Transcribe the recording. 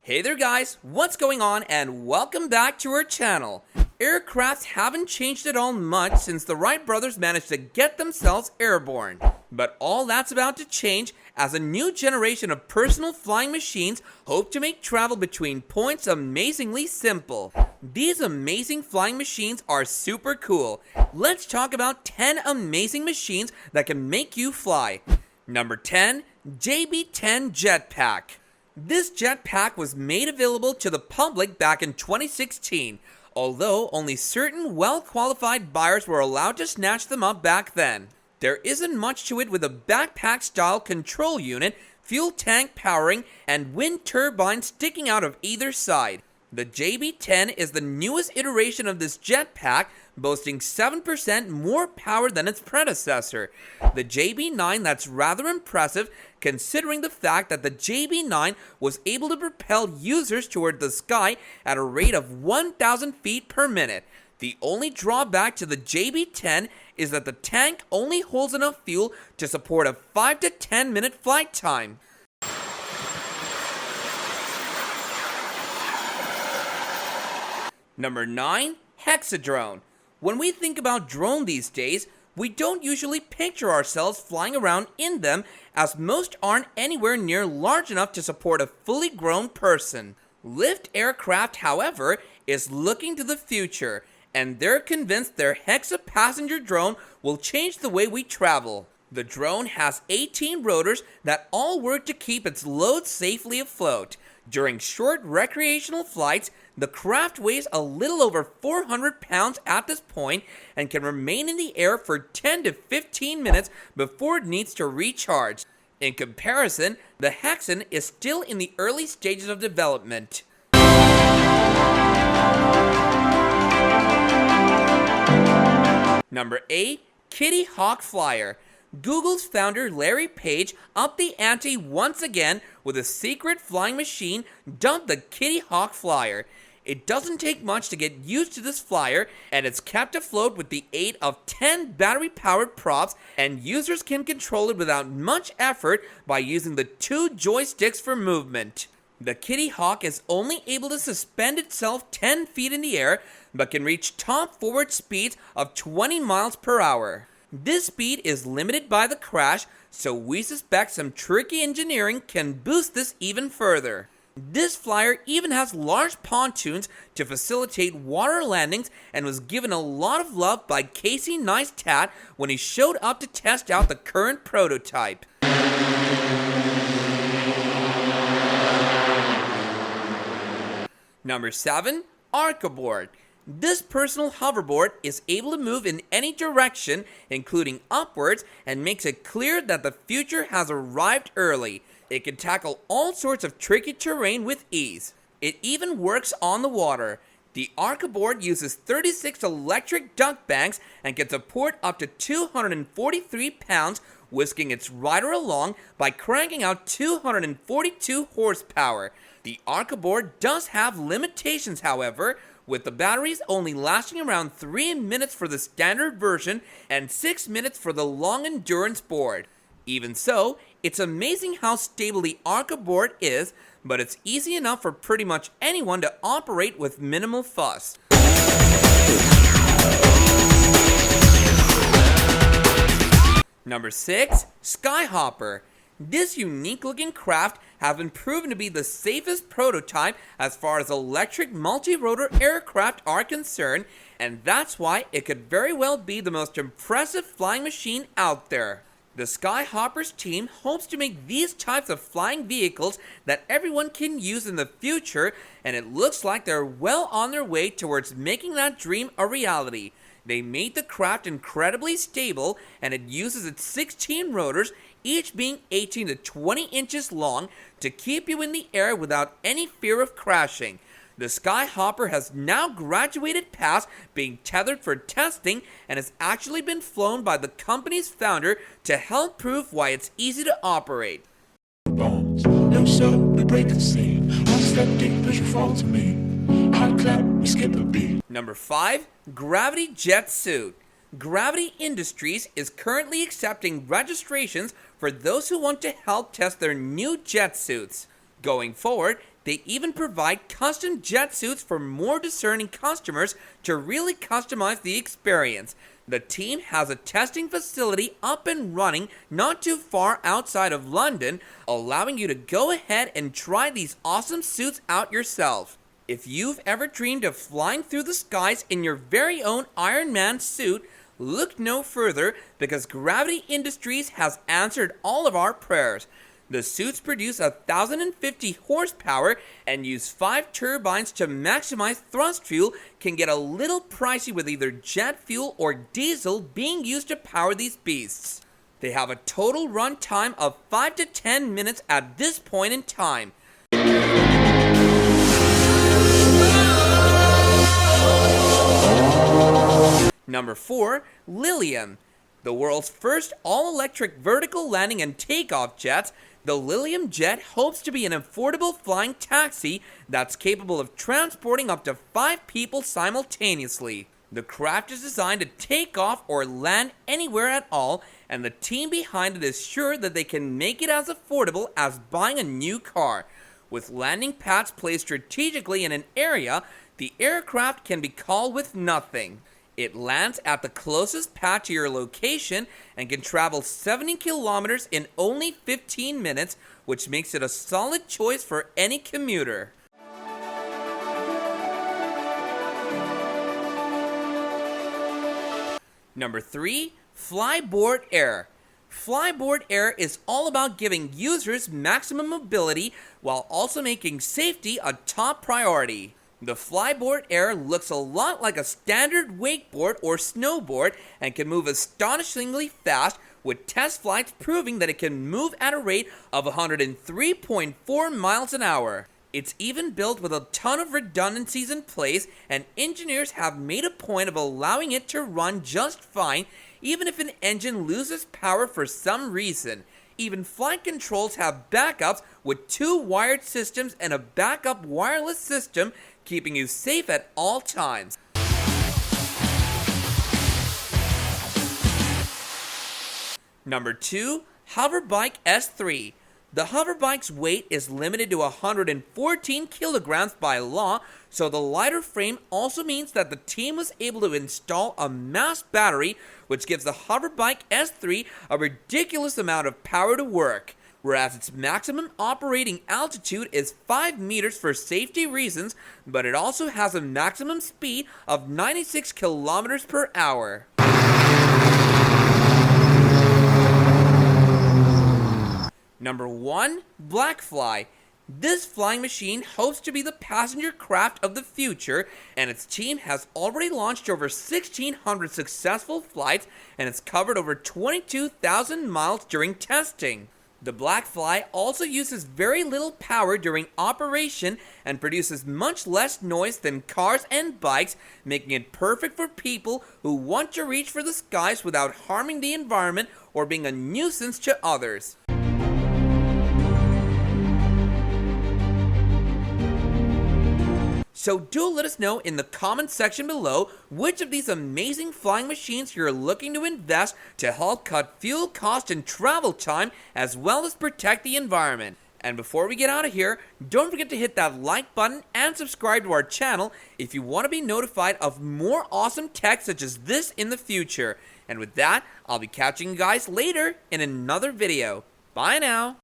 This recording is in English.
Hey there guys, what's going on and welcome back to our channel. Aircrafts haven't changed at all much since the Wright brothers managed to get themselves airborne. But all that's about to change as a new generation of personal flying machines hope to make travel between points amazingly simple. These amazing flying machines are super cool. Let's talk about 10 amazing machines that can make you fly. Number 10, JB10 Jetpack. This jetpack was made available to the public back in 2016, although only certain well-qualified buyers were allowed to snatch them up back then. There isn't much to it with a backpack-style control unit, fuel tank powering, and wind turbine sticking out of either side. The JB10 is the newest iteration of this jetpack, boasting 7% more power than its predecessor. The JB9 that's rather impressive considering the fact that the JB9 was able to propel users toward the sky at a rate of 1,000 feet per minute. The only drawback to the JB10 is that the tank only holds enough fuel to support a 5 to 10 minute flight time. Number 9, Hexadrone. When we think about drone these days, we don't usually picture ourselves flying around in them, as most aren't anywhere near large enough to support a fully grown person. Lift Aircraft, however, is looking to the future, and they're convinced their Hexa passenger drone will change the way we travel. The drone has 18 rotors that all work to keep its load safely afloat. During short recreational flights, the craft weighs a little over 400 pounds at this point and can remain in the air for 10 to 15 minutes before it needs to recharge. In comparison, the Hexan is still in the early stages of development. Number 8, Kitty Hawk Flyer. Google's founder Larry Page upped the ante once again with a secret flying machine dubbed the Kitty Hawk Flyer. It doesn't take much to get used to this flyer, and it's kept afloat with the aid of 10 battery-powered props, and users can control it without much effort by using the 2 joysticks for movement. The Kitty Hawk is only able to suspend itself 10 feet in the air, but can reach top forward speeds of 20 miles per hour. This speed is limited by the crash, so we suspect some tricky engineering can boost this even further. This flyer even has large pontoons to facilitate water landings and was given a lot of love by Casey Neistat when he showed up to test out the current prototype. Number 7, Archibord. This personal hoverboard is able to move in any direction, including upwards, and makes it clear that the future has arrived early. It can tackle all sorts of tricky terrain with ease. It even works on the water. The Archibord uses 36 electric duck banks and can support up to 243 pounds, whisking its rider along by cranking out 242 horsepower. The Archibord does have limitations, however, with the batteries only lasting around 3 minutes for the standard version and 6 minutes for the long endurance board. Even so, it's amazing how stable the Archibord is, but it's easy enough for pretty much anyone to operate with minimal fuss. Number 6, Skyhopper. This unique-looking craft has been proven to be the safest prototype as far as electric multi-rotor aircraft are concerned, and that's why it could very well be the most impressive flying machine out there. The Skyhopper's team hopes to make these types of flying vehicles that everyone can use in the future, and it looks like they're well on their way towards making that dream a reality. They made the craft incredibly stable, and it uses its 16 rotors, each being 18 to 20 inches long, to keep you in the air without any fear of crashing. The Skyhopper has now graduated past being tethered for testing and has actually been flown by the company's founder to help prove why it's easy to operate. Bones, no show, we break the scene. One step deep as you fall to me. Hot clap, we skip a beat. Number 5, Gravity Jet Suit. Gravity Industries is currently accepting registrations for those who want to help test their new jet suits. Going forward, They even provide custom jet suits for more discerning customers to really customize the experience. The team has a testing facility up and running not too far outside of London, allowing you to go ahead and try these awesome suits out yourself. If you've ever dreamed of flying through the skies in your very own Iron Man suit, look no further because Gravity Industries has answered all of our prayers. The suits produce 1,050 horsepower and use 5 turbines to maximize thrust fuel. Can get a little pricey with either jet fuel or diesel being used to power these beasts. They have a total run time of 5 to 10 minutes at this point in time. Number 4, Lilium. The world's first all-electric vertical landing and takeoff jets, the Lilium jet hopes to be an affordable flying taxi that's capable of transporting up to 5 people simultaneously. The craft is designed to take off or land anywhere at all, and the team behind it is sure that they can make it as affordable as buying a new car. With landing pads placed strategically in an area, the aircraft can be called with nothing. It lands at the closest pad to your location and can travel 70 kilometers in only 15 minutes, which makes it a solid choice for any commuter. Number 3, Flyboard Air. Flyboard Air is all about giving users maximum mobility while also making safety a top priority. The Flyboard Air looks a lot like a standard wakeboard or snowboard and can move astonishingly fast, with test flights proving that it can move at a rate of 103.4 miles an hour. It's even built with a ton of redundancies in place, and engineers have made a point of allowing it to run just fine even if an engine loses power for some reason. Even flight controls have backups with 2 wired systems and a backup wireless system, keeping you safe at all times. Number 2, Hoverbike S3. The Hoverbike's weight is limited to 114 kilograms by law, so the lighter frame also means that the team was able to install a mass battery, which gives the Hoverbike S3 a ridiculous amount of power to work. Whereas its maximum operating altitude is 5 meters for safety reasons, but it also has a maximum speed of 96 kilometers per hour. Number 1, BlackFly. This flying machine hopes to be the passenger craft of the future, and its team has already launched over 1,600 successful flights, and it's covered over 22,000 miles during testing. The BlackFly also uses very little power during operation and produces much less noise than cars and bikes, making it perfect for people who want to reach for the skies without harming the environment or being a nuisance to others. So do let us know in the comment section below which of these amazing flying machines you're looking to invest to help cut fuel cost and travel time, as well as protect the environment. And before we get out of here, don't forget to hit that like button and subscribe to our channel if you want to be notified of more awesome tech such as this in the future. And with that, I'll be catching you guys later in another video. Bye now.